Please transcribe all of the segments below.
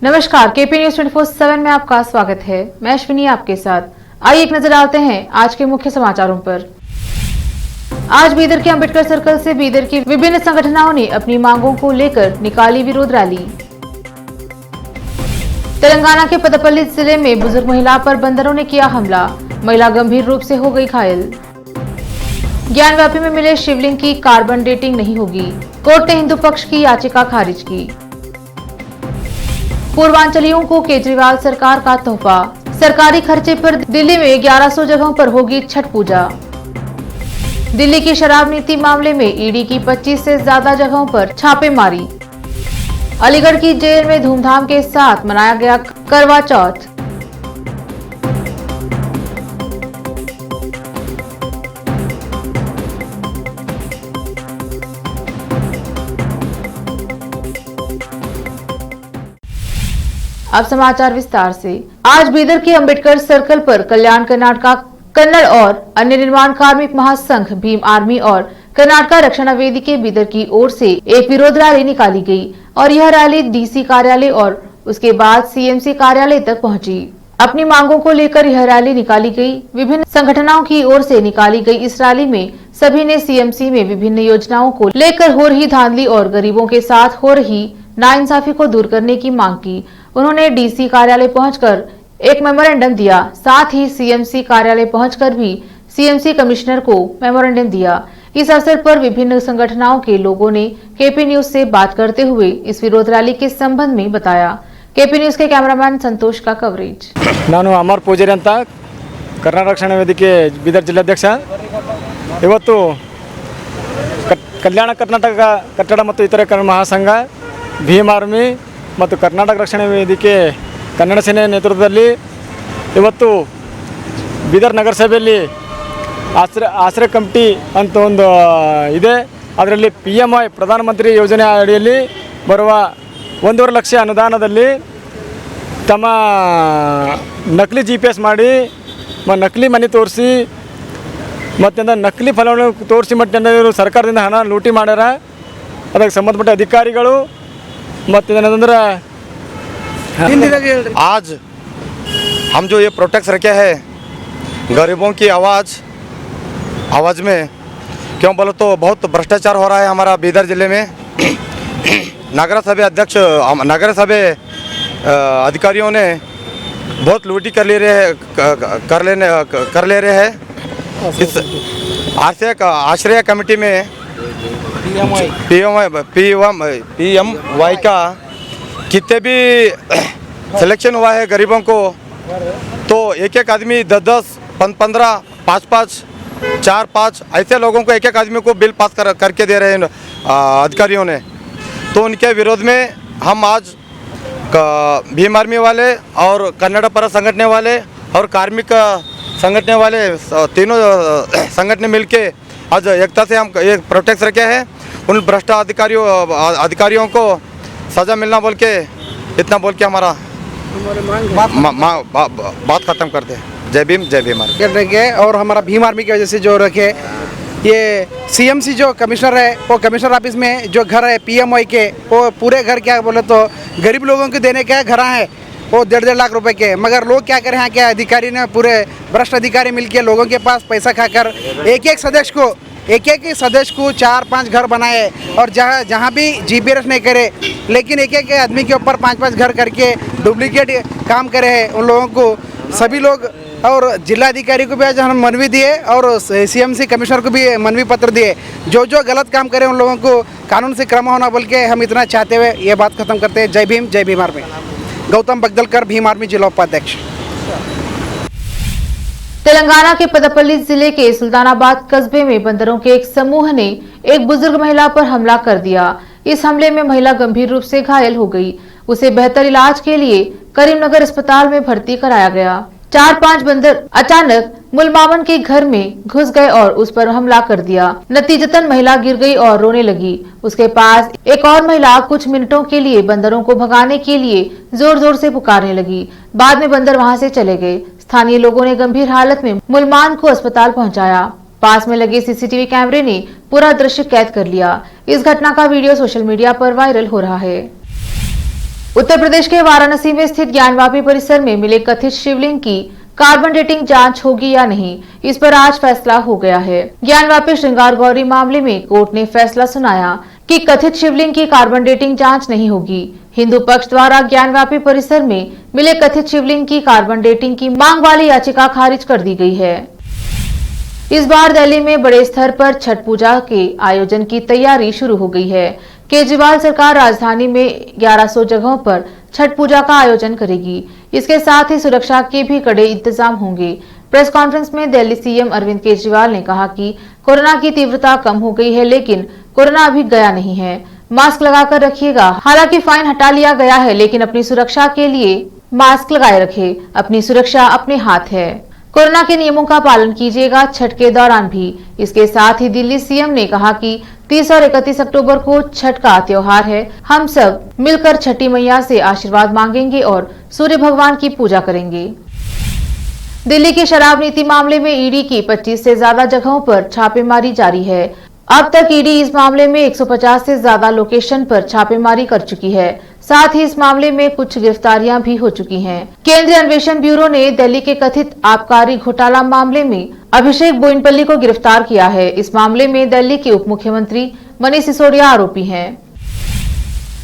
नमस्कार, KP news 24/7 में आपका स्वागत है। मैं अश्विनी आपके साथ। आइए एक नजर डालते हैं आज के मुख्य समाचारों पर। आज बीदर के अंबेडकर सर्कल से बीदर की विभिन्न संगठनों ने अपनी मांगों को लेकर निकाली विरोध रैली। तेलंगाना के पदपल्ली जिले में बुजुर्ग महिला पर बंदरों ने किया हमला, महिला गंभीर रूप से हो गई घायल। ज्ञानव्यापी में मिले शिवलिंग की कार्बन डेटिंग नहीं होगी, कोर्ट ने हिंदू पक्ष की याचिका खारिज की। पूर्वांचलियों को केजरीवाल सरकार का तोहफा, सरकारी खर्चे पर दिल्ली में 1100 जगहों पर होगी छठ पूजा। दिल्ली की शराब नीति मामले में ईडी की 25 से ज्यादा जगहों पर छापेमारी। अलीगढ़ की जेल में धूमधाम के साथ मनाया गया करवा चौथ। अब समाचार विस्तार से। आज बीदर के अंबेडकर सर्कल पर कल्याण कर्नाटका कन्नड़ और अन्य निर्माण कार्मिक महासंघ, भीम आर्मी और कर्नाटका रक्षणा वेदी के बीदर की ओर से एक विरोध रैली निकाली गई और यह रैली डीसी कार्यालय और उसके बाद सीएमसी कार्यालय तक पहुंची। अपनी मांगों को लेकर यह रैली निकाली गई। विभिन्न संगठनों की ओर से निकाली गई इस रैली में सभी ने सीएमसी में विभिन्न योजनाओं को लेकर हो रही धांधली और गरीबों के साथ हो रही नाइंसाफी को दूर करने की मांग की। उन्होंने डीसी कार्यालय पहुंचकर एक मेमोरेंडम दिया, साथ ही सीएमसी कार्यालय पहुंचकर भी सीएमसी कमिश्नर को मेमोरेंडम दिया। इस अवसर पर विभिन्न संगठनों के लोगों ने केपी न्यूज से बात करते हुए इस विरोध रैली के संबंध में बताया। केपी न्यूज के कैमरामैन संतोष का कवरेज। ನಾನು ಅಮರ್ ಪೂಜಾರಿ ಅಂತ ಕರ್ನಾಟಕ ರಕ್ಷಣಾ ವೇದಿಕೆ ಬೀದರ್ ಜಿಲ್ಲಾಧ್ಯಕ್ಷ। ಇವತ್ತು ಕಲ್ಯಾಣ ಕರ್ನಾಟಕ ಕಟ್ಟಡ ಮತ್ತು ಇತರೆ ಮಹಾಸಂಘ, ಭೀಮ್ ಆರ್ಮಿ ಮತ್ತು ಕರ್ನಾಟಕ ರಕ್ಷಣಾ ವೇದಿಕೆ ಕನ್ನಡ ಸೇನೆ ನೇತೃತ್ವದಲ್ಲಿ ಇವತ್ತು ಬೀದರ್ ನಗರಸಭೆಯಲ್ಲಿ ಆಶ್ರಯ ಕಮಿಟಿ ಅಂತ ಒಂದು ಇದೆ. ಅದರಲ್ಲಿ PMI ಪ್ರಧಾನಮಂತ್ರಿ ಯೋಜನೆ ಅಡಿಯಲ್ಲಿ ಬರುವ 1.5 ಲಕ್ಷ ಅನುದಾನದಲ್ಲಿ ತಮ್ಮ ನಕಲಿ GPS ಮಾಡಿ ನಕಲಿ ಮನೆ ತೋರಿಸಿ ಮತ್ತು ನಕಲಿ ಫಲವನ್ನು ತೋರಿಸಿ ಮತ್ತು ಸರ್ಕಾರದಿಂದ ಹಣ ಲೂಟಿ ಮಾಡ್ಯಾರ. ಅದಕ್ಕೆ ಸಂಬಂಧಪಟ್ಟ ಅಧಿಕಾರಿಗಳು ಮತ್ತು आज हम जो ये प्रोटेक्ट रखे हैं गरीबों की आवाज़ में, क्यों बोलो तो बहुत भ्रष्टाचार हो रहा है हमारा बीदर ज़िले में। नगरसभा अध्यक्ष, नगरसभा अधिकारियों ने बहुत लूटी कर ले रहे हैं। इस आश्रय कमेटी में PMY का कितने भी सिलेक्शन हुआ है गरीबों को, तो एक आदमी 10, 15, 5, 4-5 ऐसे लोगों को एक आदमी को बिल पास करके दे रहे हैं अधिकारियों ने। तो उनके विरोध में हम आज भीम आर्मी वाले और कन्नड़ पर संगठन वाले और कार्मिक संगठन वाले तीनों संगठन मिलके आज एकता से हम एक प्रोटेक्ट रखे हैं। उन भ्रष्ट अधिकारियों को सज़ा मिलना बोल के, इतना बोल के हमारा बात ख़त्म करते हैं। जय भीम आर्मी के। और हमारा भीम आर्मी की वजह से जो रखे ये सीएमसी जो कमिश्नर है वो कमिश्नर ऑफिस में जो घर है PMI के, वो पूरे घर क्या बोले तो गरीब लोगों को देने के घर है वो 1.5 लाख रुपए के। मगर लोग क्या करें, यहाँ के अधिकारी ने पूरे भ्रष्ट अधिकारी मिलके लोगों के पास पैसा खाकर एक सदस्य को 4-5 घर बनाए और जहाँ भी GPS नहीं करे, लेकिन एक आदमी के ऊपर 5-5 घर करके डुप्लीकेट काम करे हैं उन लोगों को। सभी लोग और जिलाधिकारी को भी आज हम मनवी दिए और CMC कमिश्नर को भी मनवी पत्र दिए। जो गलत काम करे उन लोगों को कानून से क्रम होना बोल के हम इतना चाहते हुए ये बात खत्म करते हैं। जय भीम आर्मी। गौतम बगदलकर, भीम आर्मी जिला उपाध्यक्ष। तेलंगाना के पदपल्ली जिले के सुल्तानाबाद कस्बे में बंदरों के एक समूह ने एक बुजुर्ग महिला पर हमला कर दिया। इस हमले में महिला गंभीर रूप से घायल हो गई। उसे बेहतर इलाज के लिए करीमनगर अस्पताल में भर्ती कराया गया। 4-5 बंदर अचानक मुलमामन के घर में घुस गए और उस पर हमला कर दिया। नतीजतन महिला गिर गई और रोने लगी। उसके पास एक और महिला कुछ मिनटों के लिए बंदरों को भगाने के लिए जोर जोर से पुकारने लगी। बाद में बंदर वहां से चले गए। स्थानीय लोगों ने गंभीर हालत में मुलमान को अस्पताल पहुंचाया। पास में लगे सीसीटीवी कैमरे ने पूरा दृश्य कैद कर लिया। इस घटना का वीडियो सोशल मीडिया पर वायरल हो रहा है। उत्तर प्रदेश के वाराणसी में स्थित ज्ञानवापी परिसर में मिले कथित शिवलिंग की कार्बन डेटिंग जांच होगी या नहीं, इस पर आज फैसला हो गया है। ज्ञानवापी श्रृंगार गौरी मामले में कोर्ट ने फैसला सुनाया कि कथित शिवलिंग की कार्बन डेटिंग जांच नहीं होगी। हिंदू पक्ष द्वारा ज्ञानवापी परिसर में मिले कथित शिवलिंग की कार्बन डेटिंग की मांग वाली याचिका खारिज कर दी गई है। इस बार दिल्ली में बड़े स्तर पर छठ पूजा के आयोजन की तैयारी शुरू हो गई है। केजरीवाल सरकार राजधानी में 1100 जगहों पर छठ पूजा का आयोजन करेगी। इसके साथ ही सुरक्षा के भी कड़े इंतजाम होंगे। प्रेस कॉन्फ्रेंस में दिल्ली सीएम अरविंद केजरीवाल ने कहा कि कोरोना की तीव्रता कम हो गई है, लेकिन कोरोना अभी गया नहीं है। मास्क लगाकर रखिएगा। हालांकि फाइन हटा लिया गया है, लेकिन अपनी सुरक्षा के लिए मास्क लगाए रखें। अपनी सुरक्षा अपने हाथ है। कोरोना के नियमों का पालन कीजिएगा छठ के दौरान भी। इसके साथ ही दिल्ली सीएम ने कहा कि 30 और 31 अक्टूबर को छठ का त्योहार है। हम सब मिलकर छठी मैया से आशीर्वाद मांगेंगे और सूर्य भगवान की पूजा करेंगे। दिल्ली की शराब नीति मामले में ईडी की 25 से ज्यादा जगहों पर छापेमारी जारी है। अब तक ईडी इस मामले में 150 से ज्यादा लोकेशन पर छापेमारी कर चुकी है। साथ ही इस मामले में कुछ गिरफ्तारियां भी हो चुकी हैं। केंद्रीय अन्वेषण ब्यूरो ने दिल्ली के कथित आबकारी घोटाला मामले में अभिषेक बोयनपल्ली को गिरफ्तार किया है। इस मामले में दिल्ली के उप मुख्यमंत्री मनीष सिसोदिया आरोपी हैं।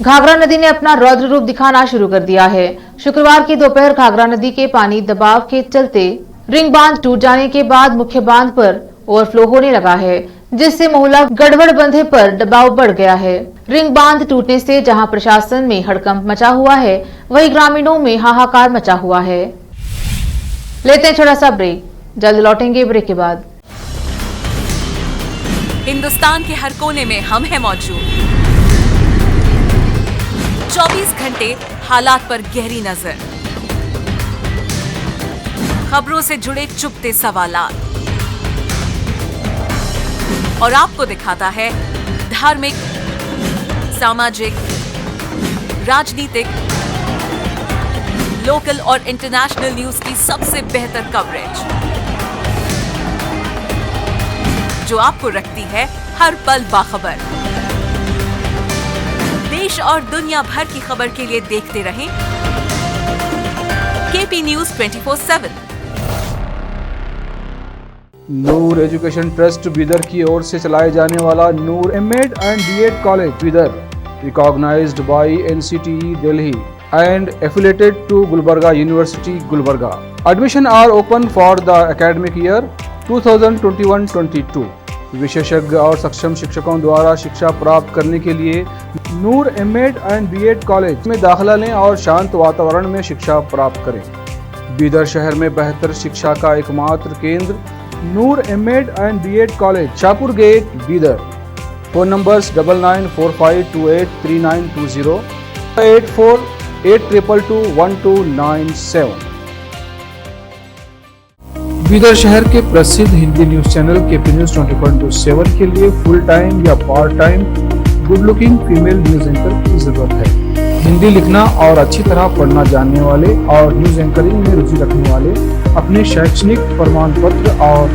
घाघरा नदी ने अपना रौद्र रूप दिखाना शुरू कर दिया है। शुक्रवार की दोपहर घाघरा नदी के पानी दबाव के चलते रिंग बांध टूट जाने के बाद मुख्य बांध पर ओवरफ्लो होने लगा है, जिससे मोहला गढ़वड़ बंधे पर दबाव बढ़ गया है। रिंग बांध टूटने से जहां प्रशासन में हड़कंप मचा हुआ है, वहीं ग्रामीणों में हाहाकार मचा हुआ है। लेते हैं छोटा सा ब्रेक, जल्द लौटेंगे ब्रेक के बाद। हिंदुस्तान के हर कोने में हम हैं मौजूद। 24 घंटे हालात पर गहरी नजर, खबरों से जुड़े चुपते सवालात, और आपको दिखाता है धार्मिक, सामाजिक, राजनीतिक, लोकल और इंटरनेशनल न्यूज की सबसे बेहतर कवरेज, जो आपको रखती है हर पल बाखबर। देश और दुनिया भर की खबर के लिए देखते रहें KP news 24/7। Noor education trust Bidar की ओर से चलाए जाने वाला Noor MEd and BEd college Bidar, recognised by NCTE Delhi and affiliated to Gulbarga university Gulbarga. Admission are open for the academic year 2021-22। विशेषज्ञ और सक्षम शिक्षकों द्वारा शिक्षा प्राप्त करने के लिए नूर एमएड एंड बीएड कॉलेज में दाखिला लें और शांत वातावरण में शिक्षा प्राप्त करें। बीदर शहर में बेहतर शिक्षा का एकमात्र केंद्र Noor MEd and BEd college, Shahpur gate, Bidar. Phone numbers 9945283920, 8482221297। Bidar शहर के प्रसिद्ध Hindi news channel KP news 24/7 के लिए फुल टाइम या part time good looking female news anchor की जरूरत है। हिंदी लिखना और अच्छी तरह पढ़ना जानने वाले और न्यूज एंकरिंग में रुचि रखने वाले अपने शैक्षणिक प्रमाण पत्र और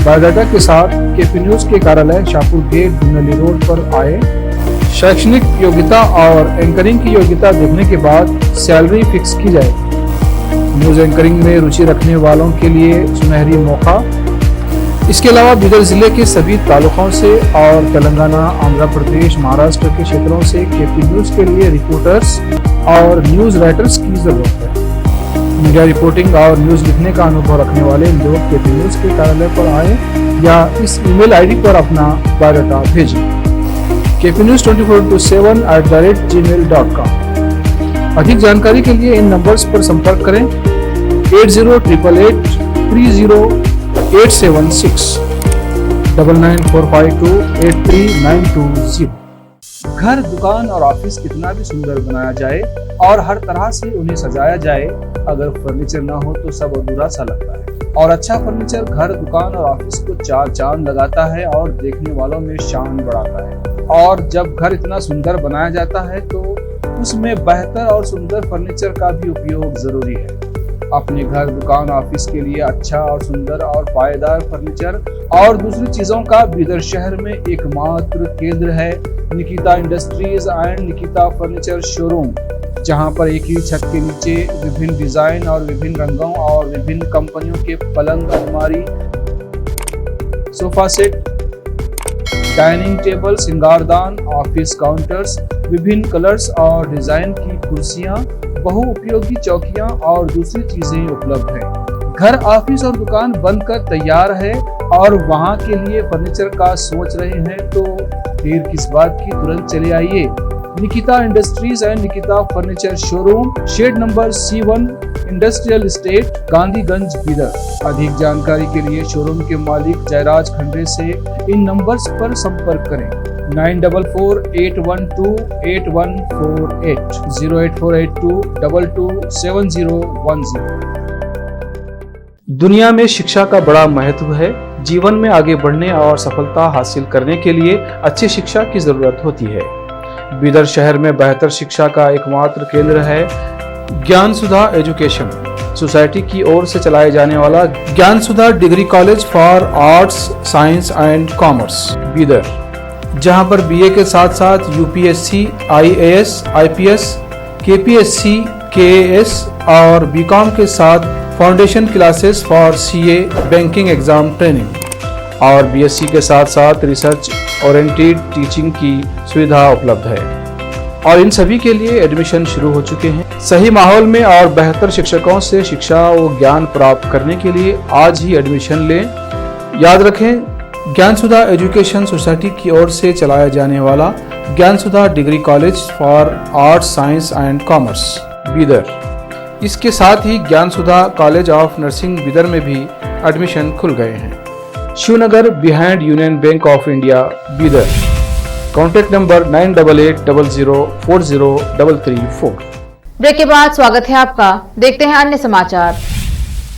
बायोडाटा के साथ केपी न्यूज के कार्यालय शाहपुर गेट, दुनली रोड पर आए। शैक्षणिक योग्यता और एंकरिंग की योग्यता देखने के बाद सैलरी फिक्स की जाएगी। न्यूज एंकरिंग में रुचि रखने वालों के लिए सुनहरी मौका। इसके अलावा बीदर जिले के सभी तालुकों से और तेलंगाना, आंध्र प्रदेश, महाराष्ट्र के क्षेत्रों से केपी न्यूज के लिए रिपोर्टर्स और न्यूज राइटर्स की जरूरत है। मीडिया रिपोर्टिंग और न्यूज लिखने का अनुभव रखने वाले लोग केपी न्यूज के कार्यालय पर आए या इस ईमेल आईडी पर अपना बायोडाटा भेजें, kp-news24/7@gmail.com। अधिक जानकारी के लिए इन नंबर्स पर संपर्क करें 8088830876, 9945283920। घर, दुकान और ऑफिस कितना भी सुंदर बनाया जाए और हर तरह से उन्हें सजाया जाए, अगर फर्नीचर ना हो तो सब अधूरा सा लगता है। और अच्छा फर्नीचर घर, दुकान और ऑफिस को चार चांद लगाता है और देखने वालों में शान बढ़ाता है। और जब घर इतना सुंदर बनाया जाता है तो उसमें बेहतर और सुंदर फर्नीचर का भी उपयोग जरूरी है। अपने घर, दुकान, ऑफिस के लिए अच्छा और सुंदर और पायदार फर्नीचर और दूसरी चीजों का बीदर शहर में एकमात्र केंद्र है Nikita industries and Nikita furniture showroom. जहां पर एक ही छत के नीचे विभिन्न डिजाइन और विभिन्न रंगों और विभिन्न कंपनियों के पलंग, अलमारी, सोफा सेट, डाइनिंग टेबल, श्रृंगारदान, ऑफिस काउंटर्स, विभिन्न कलर्स और डिजाइन की कुर्सियां, बहुउपयोगी चौकियां और दूसरी चीजें उपलब्ध हैं। घर, ऑफिस और दुकान बनकर तैयार है और वहां के लिए फर्नीचर का सोच रहे हैं तो देर किस बात की, तुरंत चले आइए। Nikita industries and Nikita furniture showroom, shed number C1, industrial estate, Gandhiganj, Bidar. अधिक जानकारी के लिए शोरूम के मालिक जयराज खंडे से इन नंबर्स पर संपर्क करें 9448128148 08482227010। दुनिया में शिक्षा का बड़ा महत्व है। जीवन में आगे बढ़ने और सफलता हासिल करने के लिए अच्छी शिक्षा की जरूरत होती है। बीदर शहर में बेहतर शिक्षा का एकमात्र केंद्र है ज्ञान सुधा एजुकेशन सोसाइटी की ओर से चलाए जाने वाला Gyan Sudha degree college for arts, science and commerce Bidar, जहां पर बीए के साथ साथ UPSC, IAS, IPS, KPSC, KAS और बीकॉम के साथ foundation classes for CA, banking exam training और बीएससी के साथ साथ रिसर्च ओरिएंटेड टीचिंग की सुविधा उपलब्ध है और इन सभी के लिए एडमिशन शुरू हो चुके हैं। सही माहौल में और बेहतर शिक्षकों से शिक्षा व ज्ञान प्राप्त करने के लिए आज ही एडमिशन लें। याद रखें, ज्ञान सुधा एजुकेशन सोसाइटी की ओर से चलाया जाने वाला Gyan Sudha degree college for arts, science and commerce Bidar, इसके साथ ही Gyan Sudha college of nursing Bidar में भी एडमिशन खुल गए हैं। Shivnagar behind union bank of India Bidar. Contact number 988800403334। Break के बाद स्वागत है आपका। देखते हैं अन्य समाचार।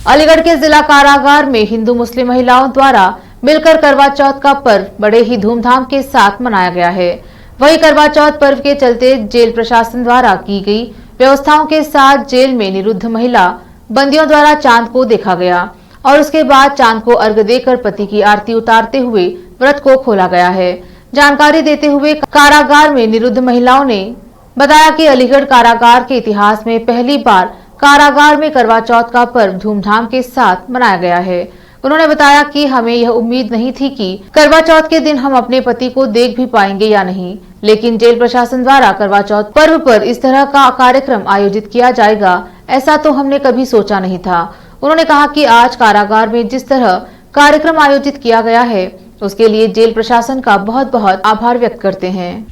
अलीगढ़ के जिला कारागार में हिंदू मुस्लिम महिलाओं द्वारा मिलकर करवा चौथ का पर्व बड़े ही धूमधाम के साथ मनाया गया है। वहीं करवा चौथ पर्व के चलते जेल प्रशासन द्वारा की गई व्यवस्थाओं के साथ जेल में निरुद्ध महिला बंदियों द्वारा चांद को देखा गया और उसके बाद चांद को अर्घ्य देकर पति की आरती उतारते हुए व्रत को खोला गया है। जानकारी देते हुए कारागार में निरुद्ध महिलाओं ने बताया कि अलीगढ़ कारागार के इतिहास में पहली बार कारागार में करवा चौथ का पर्व धूमधाम के साथ मनाया गया है। उन्होंने बताया कि हमें यह उम्मीद नहीं थी कि करवा चौथ के दिन हम अपने पति को देख भी पाएंगे या नहीं, लेकिन जेल प्रशासन द्वारा करवा चौथ पर्व पर इस तरह का कार्यक्रम आयोजित किया जाएगा ऐसा तो हमने कभी सोचा नहीं था। उन्होंने कहा कि आज कारागार में जिस तरह कार्यक्रम आयोजित किया गया है उसके लिए जेल प्रशासन का बहुत बहुत आभार व्यक्त करते हैं।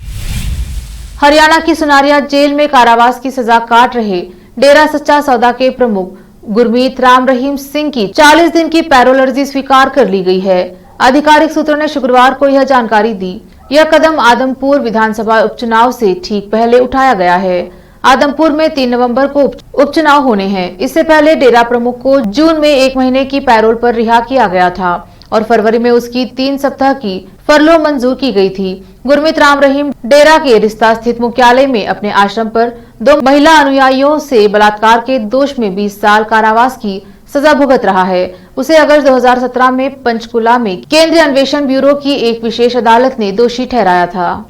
हरियाणा की सुनारिया जेल में कारावास की सजा काट रहे डेरा सच्चा सौदा के प्रमुख गुरमीत राम रहीम सिंह की 40 दिन की पैरोल अर्जी स्वीकार कर ली गई है। आधिकारिक सूत्रों ने शुक्रवार को यह जानकारी दी। यह कदम आदमपुर विधानसभा उपचुनाव से ठीक पहले उठाया गया है। आदमपुर में 3 नवंबर को उपचुनाव होने हैं। इससे पहले डेरा प्रमुख को जून में 1 महीने की पैरोल पर रिहा किया गया था और फरवरी में उसकी 3 सप्ताह की फरलो मंजूर की गई थी। गुरमीत राम रहीम डेरा के रिश्ता स्थित मुख्यालय में अपने आश्रम पर 2 महिला अनुयायियों से बलात्कार के दोष में 20 साल कारावास की सजा भुगत रहा है। उसे अगस्त 2017 में पंचकुला में केंद्रीय अन्वेषण ब्यूरो की एक विशेष अदालत ने दोषी ठहराया था।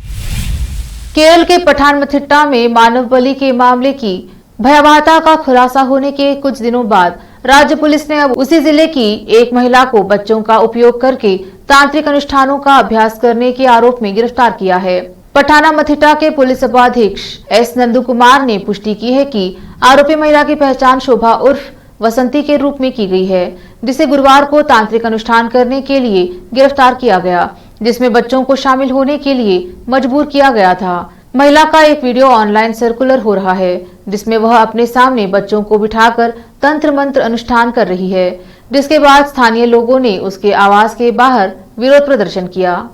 केरल के पठानमथिट्टा में मानव बलि के मामले की भयावहता का खुलासा होने के कुछ दिनों बाद राज्य पुलिस ने अब उसी जिले की एक महिला को बच्चों का उपयोग करके तांत्रिक अनुष्ठानों का अभ्यास करने के आरोप में गिरफ्तार किया है। पठानमथिट्टा के पुलिस उपाधीक्षक एस नंदू कुमार ने पुष्टि की है कि आरोपी महिला की पहचान शोभा उर्फ वसंती के रूप में की गई है, जिसे गुरुवार को तांत्रिक अनुष्ठान करने के लिए गिरफ्तार किया गया, जिसमें बच्चों को शामिल होने के लिए मजबूर किया गया था। महिला का एक वीडियो ऑनलाइन सर्कुलर हो रहा है जिसमें वह अपने सामने बच्चों को बिठाकर तंत्र मंत्र अनुष्ठान कर रही है, जिसके बाद स्थानीय लोगों ने उसके आवास के बाहर विरोध प्रदर्शन किया।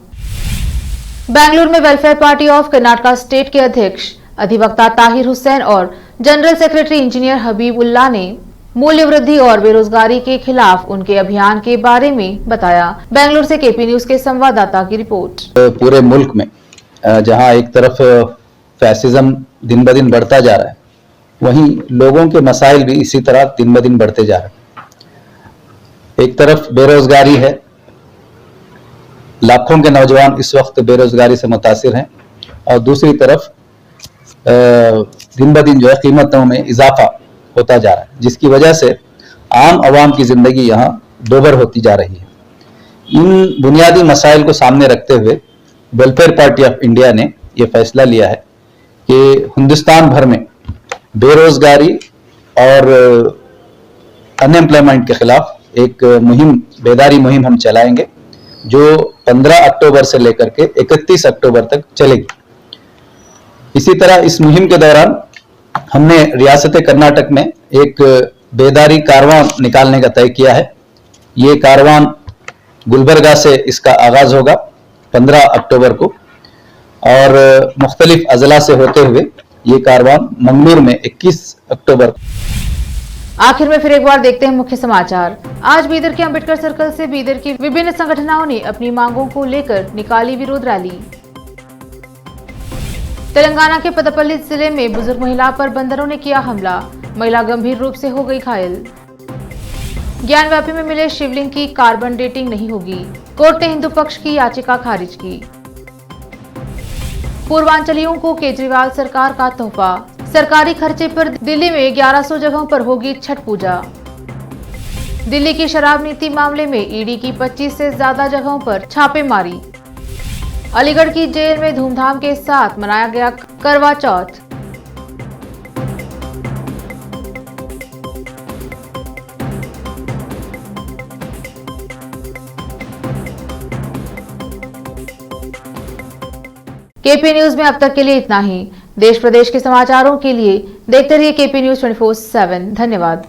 बेंगलुरु में welfare party of Karnataka state के अध्यक्ष अधिवक्ता ताहिर हुसैन और जनरल सेक्रेटरी इंजीनियर हबीब उल्लाह ने मूल्य वृद्धि और बेरोजगारी के खिलाफ उनके अभियान के बारे में बताया। बेंगलुरु से केपी न्यूज के संवाददाता की रिपोर्ट। पूरे मुल्क में जहां एक तरफ फैसिज्म दिन ब दिन बढ़ता जा रहा है, वहीं लोगों के मसाइल भी इसी तरह दिन ब दिन बढ़ते जा रहे हैं। एक तरफ बेरोजगारी है, लाखों के नौजवान इस वक्त बेरोजगारी से मुतासिर हैं, और दूसरी तरफ दिन ब दिन जो है कीमतों में इजाफा होता जा रहा है, जिसकी वजह से आम आवाम की जिंदगी यहाँ दोबर होती जा रही है। इन बुनियादी मसाइल को सामने रखते हुए वेलफेयर पार्टी ऑफ इंडिया ने यह फैसला लिया है कि हिंदुस्तान भर में बेरोजगारी और अनएम्प्लॉयमेंट के खिलाफ एक बेदारी मुहिम हम चलाएंगे, जो 15 अक्टूबर से लेकर के 31 अक्टूबर तक चलेगी। इसी तरह इस मुहिम के दौरान हमने रियासत कर्नाटक में एक बेदारी कारवां निकालने का तय किया है। ये कारवां गुलबर्गा से इसका आगाज होगा 15 अक्टूबर को और मुख्तलिफ अजला से होते हुए ये कारवां मंगलूर में 21 अक्टूबर। आखिर में फिर एक बार देखते हैं मुख्य समाचार। आज बीदर के अंबेडकर सर्कल से बीदर की विभिन्न संगठनों ने अपनी मांगों को लेकर निकाली विरोध रैली। तेलंगाना के पदपल्ली जिले में बुजुर्ग महिला पर बंदरों ने किया हमला, महिला गंभीर रूप से हो गई घायल। ज्ञानव्यापी में मिले शिवलिंग की कार्बन डेटिंग नहीं होगी, कोर्ट ने हिंदू पक्ष की याचिका खारिज की। पूर्वांचलियों को केजरीवाल सरकार का तोहफा, सरकारी खर्चे पर दिल्ली में 1100 जगहों पर होगी छठ पूजा। दिल्ली की शराब नीति मामले में ईडी की 25 से ज्यादा जगहों पर छापेमारी। अलीगढ़ की जेल में धूमधाम के साथ मनाया गया करवा चौथ। केपी न्यूज में अब तक के लिए इतना ही। देश प्रदेश के समाचारों के लिए देखते रहिए केपी न्यूज 24/7। धन्यवाद।